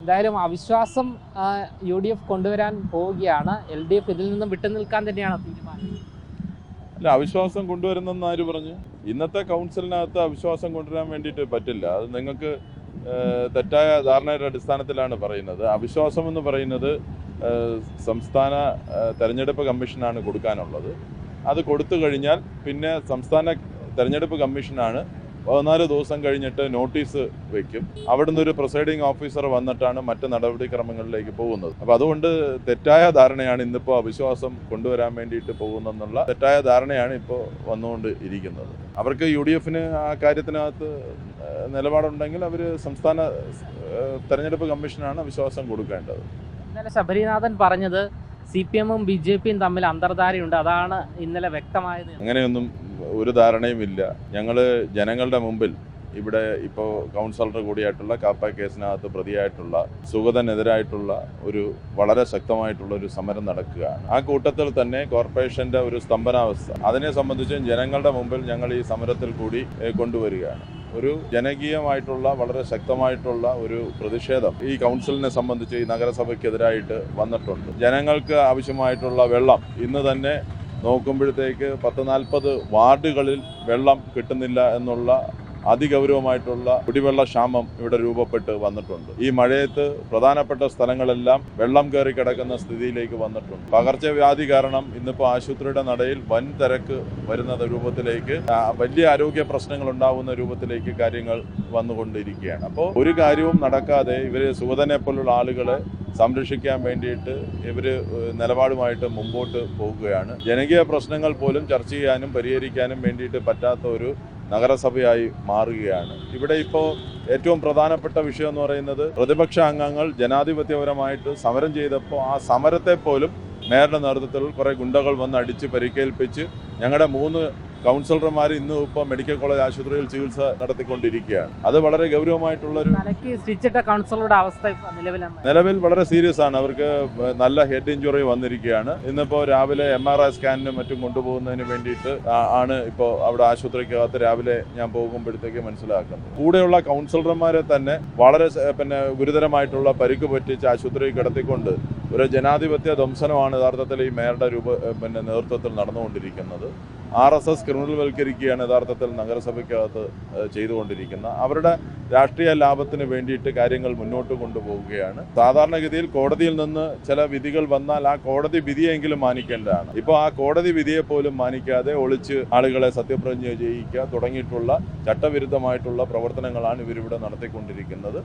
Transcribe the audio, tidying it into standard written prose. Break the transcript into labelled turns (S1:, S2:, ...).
S1: എന്തായാലും അവിശ്വാസം UDF കൊണ്ടുവരാൻ പോവുകയാണ്. LDF ഇതിൽ നിന്നും വിട്ടുനിൽക്കാൻ തന്നെയാണ് തീരുമാനം.
S2: അല്ല, അവിശ്വാസം കൊണ്ടുവരുന്നെന്ന് ആര് പറഞ്ഞു? ഇന്നത്തെ കൗൺസിലിനകത്ത് അവിശ്വാസം കൊണ്ടുവരാൻ വേണ്ടിയിട്ട് പറ്റില്ല. അത് നിങ്ങൾക്ക് തെറ്റായ ധാരണയുടെ അടിസ്ഥാനത്തിലാണ് പറയുന്നത്. അവിശ്വാസം എന്ന് പറയുന്നത് സംസ്ഥാന തെരഞ്ഞെടുപ്പ് കമ്മീഷനാണ് കൊടുക്കാനുള്ളത്. അത് കൊടുത്തു കഴിഞ്ഞാൽ പിന്നെ സംസ്ഥാന തെരഞ്ഞെടുപ്പ് കമ്മീഷനാണ് 14 ദിവസം കഴിഞ്ഞിട്ട് നോട്ടീസ് വയ്ക്കും. അവിടുന്ന് ഒരു പ്രിസൈഡിംഗ് ഓഫീസർ വന്നിട്ടാണ് മറ്റ് നടപടിക്രമങ്ങളിലേക്ക് പോകുന്നത്. അപ്പോൾ അതുകൊണ്ട് തെറ്റായ ധാരണയാണ് ഇന്നിപ്പോൾ അവിശ്വാസം കൊണ്ടുവരാൻ വേണ്ടിയിട്ട് പോകുന്നെന്നുള്ള തെറ്റായ ധാരണയാണ് ഇപ്പോൾ വന്നുകൊണ്ട് ഇരിക്കുന്നത്. അവർക്ക് UDFന് ആ കാര്യത്തിനകത്ത് നിലപാടുണ്ടെങ്കിൽ അവർ സംസ്ഥാന തെരഞ്ഞെടുപ്പ് കമ്മീഷനാണ് അവിശ്വാസം കൊടുക്കേണ്ടത്.
S1: ഇന്നലെ ശബരിനാഥൻ പറഞ്ഞത് CPM-ഉം BJP-യും തമ്മിൽ അന്തർധാരയുണ്ട്, അതാണ് ഇന്നലെ വ്യക്തമായത്.
S2: അങ്ങനെയൊന്നും ഒരു ധാരണയും ഇല്ല. ഞങ്ങൾ ജനങ്ങളുടെ മുമ്പിൽ ഇവിടെ ഇപ്പോൾ കൗൺസിലർ കൂടിയായിട്ടുള്ള കാപ്പ കേസിനകത്ത് പ്രതിയായിട്ടുള്ള സുഗതനെതിരായിട്ടുള്ള ഒരു വളരെ ശക്തമായിട്ടുള്ള ഒരു സമരം നടക്കുകയാണ്. ആ കൂട്ടത്തിൽ തന്നെ കോർപ്പറേഷൻ്റെ ഒരു സ്തംഭനാവസ്ഥ, അതിനെ സംബന്ധിച്ചും ജനങ്ങളുടെ മുമ്പിൽ ഞങ്ങൾ ഈ സമരത്തിൽ കൂടി കൊണ്ടുവരികയാണ്. ഒരു ജനകീയമായിട്ടുള്ള വളരെ ശക്തമായിട്ടുള്ള ഒരു പ്രതിഷേധം ഈ കൗൺസിലിനെ സംബന്ധിച്ച് ഈ നഗരസഭയ്ക്കെതിരായിട്ട് വന്നിട്ടുണ്ട്. ജനങ്ങൾക്ക് ആവശ്യമായിട്ടുള്ള വെള്ളം ഇന്ന് തന്നെ നോക്കുമ്പോഴത്തേക്ക് 40-40 വാർഡുകളിൽ വെള്ളം കിട്ടുന്നില്ല എന്നുള്ള അതിഗൗരവമായിട്ടുള്ള കുടിവെള്ള ക്ഷാമം ഇവിടെ രൂപപ്പെട്ട് വന്നിട്ടുണ്ട്. ഈ മഴയത്ത് പ്രധാനപ്പെട്ട സ്ഥലങ്ങളെല്ലാം വെള്ളം കയറി കിടക്കുന്ന സ്ഥിതിയിലേക്ക് വന്നിട്ടുണ്ട്. പകർച്ചവ്യാധി കാരണം ഇന്നിപ്പോൾ ആശുപത്രിയുടെ നടയിൽ വൻ തിരക്ക് വരുന്ന രൂപത്തിലേക്ക്, വലിയ ആരോഗ്യ പ്രശ്നങ്ങൾ ഉണ്ടാകുന്ന രൂപത്തിലേക്ക് കാര്യങ്ങൾ വന്നുകൊണ്ടിരിക്കുകയാണ്. അപ്പോൾ ഒരു കാര്യവും നടക്കാതെ ഇവർ സുഗതനെ പോലുള്ള ആളുകളെ സംരക്ഷിക്കാൻ വേണ്ടിയിട്ട് ഇവർ നിലപാടുമായിട്ട് മുമ്പോട്ട് പോകുകയാണ്. ജനകീയ പ്രശ്നങ്ങൾ പോലും ചർച്ച ചെയ്യാനും പരിഹരിക്കാനും വേണ്ടിയിട്ട് പറ്റാത്ത ഒരു നഗരസഭയായി മാറുകയാണ്. ഇവിടെ ഇപ്പോൾ ഏറ്റവും പ്രധാനപ്പെട്ട വിഷയം എന്ന് പറയുന്നത് പ്രതിപക്ഷ അംഗങ്ങൾ ജനാധിപത്യപരമായിട്ട് സമരം ചെയ്തപ്പോൾ ആ സമരത്തെ പോലും മേയറുടെ നേതൃത്വത്തിൽ കുറേ ഗുണ്ടകൾ വന്ന് അടിച്ച് പരിക്കേൽപ്പിച്ച് ഞങ്ങളുടെ 3 കൗൺസിലർമാർ ഇന്നും ഇപ്പോൾ മെഡിക്കൽ കോളേജ് ആശുപത്രിയിൽ ചികിത്സ നടത്തിക്കൊണ്ടിരിക്കുകയാണ്. അത് വളരെ ഗൗരവമായിട്ടുള്ളൊരു
S1: കൗൺസിലറുടെ അവസ്ഥ
S2: നിലവിൽ വളരെ സീരിയസ് ആണ്. അവർക്ക് നല്ല ഹെഡ് ഇഞ്ചുറി വന്നിരിക്കുകയാണ്. ഇന്നിപ്പോൾ രാവിലെ MRI സ്കാനിനും മറ്റും കൊണ്ടുപോകുന്നതിന് വേണ്ടിയിട്ട് ആണ് ഇപ്പോൾ അവിടെ ആശുപത്രിക്കകത്ത് രാവിലെ ഞാൻ പോകുമ്പോഴത്തേക്ക് മനസ്സിലാക്കുന്നത്. കൂടെയുള്ള കൗൺസിലർമാരെ തന്നെ വളരെ ഗുരുതരമായിട്ടുള്ള പരിക്ക് പറ്റിച്ച് ആശുപത്രിയിൽ കിടത്തിക്കൊണ്ട് ഒരു ജനാധിപത്യ ധ്വംസനമാണ് യഥാർത്ഥത്തിൽ ഈ മേയറുടെ നേതൃത്വത്തിൽ നടന്നുകൊണ്ടിരിക്കുന്നത്. RSS ക്രിമിനൽവൽക്കരിക്കുകയാണ് യഥാർത്ഥത്തിൽ നഗരസഭയ്ക്കകത്ത് ചെയ്തുകൊണ്ടിരിക്കുന്നത്. അവരുടെ രാഷ്ട്രീയ ലാഭത്തിന് വേണ്ടിയിട്ട് കാര്യങ്ങൾ മുന്നോട്ട് കൊണ്ടുപോവുകയാണ്. സാധാരണഗതിയിൽ കോടതിയിൽ നിന്ന് ചില വിധികൾ വന്നാൽ ആ കോടതി വിധിയെങ്കിലും മാനിക്കേണ്ടതാണ്. ഇപ്പോൾ ആ കോടതി വിധിയെ പോലും മാനിക്കാതെ ഒളിച്ച് ആളുകളെ സത്യപ്രതിജ്ഞ ചെയ്യിക്കുക തുടങ്ങിയിട്ടുള്ള ചട്ടവിരുദ്ധമായിട്ടുള്ള പ്രവർത്തനങ്ങളാണ് ഇവരിവിടെ നടത്തിക്കൊണ്ടിരിക്കുന്നത്.